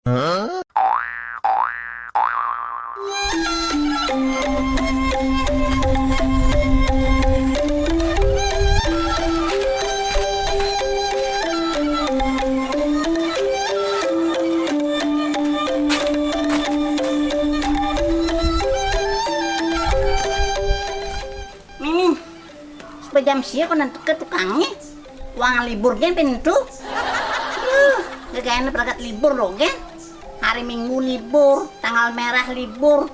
Mimin, jam siapa nanti ke tukangnya? Uang libur kan pintu. Gak enak berangkat libur loh kan? Hari Minggu libur, tanggal merah libur.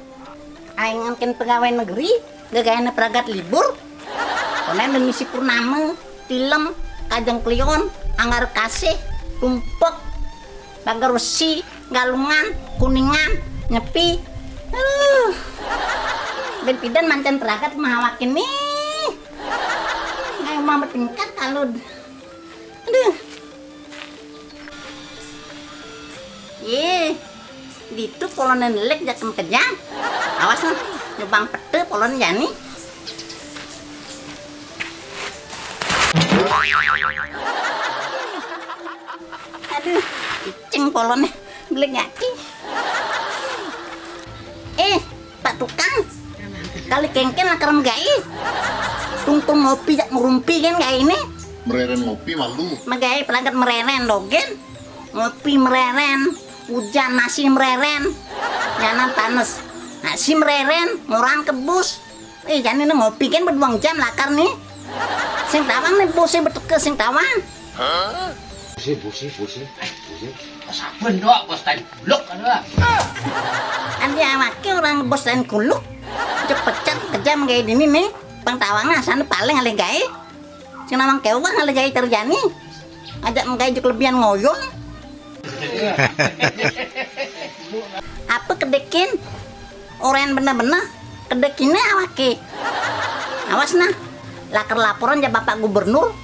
Aing ngangkin pegawai negeri, gak enak berangkat libur. Konen dan misi purnama, film, kajang klion, anggar kasih, tumpek, bagar besi, galungan, kuningan, nyepi. Ben pidan mancan berangkat mahawakin nih. Ngayon mama tingkat kalau. Aduh. Gitu polonan lek jakem kejang. Awas nih, nyubang pete polon jani. Aduh, icing polonnya, beli ngaki. Pak tukang, kali kengken akaram gai. Tungtung ngopi jak merumpi kan gai ini. Mereren ngopi malu. Magai pelangkat mereren dogen. Ngopi mereren, hujan nasi mereren, jangan panas. Nasi mereren, ngurang kebus. Jangan ini ngopi kan berduang jam lakar nih. Sing tawang nih bosnya betul ke sing tawang. Busi. Saben doa bos tadi blok ada. Andi awake orang bos dan kuluk. Cepet kejam kayak gini nih. Bang tawangnya sana paling ale gawe. Sing nawang kewang ale gawe terjani. Ajak menggawe kelebihan ngoyong. Apa kedekin? Orang bener-bener kedekinnya awake. Awas nah. Lakar laporan ya Bapak Gubernur.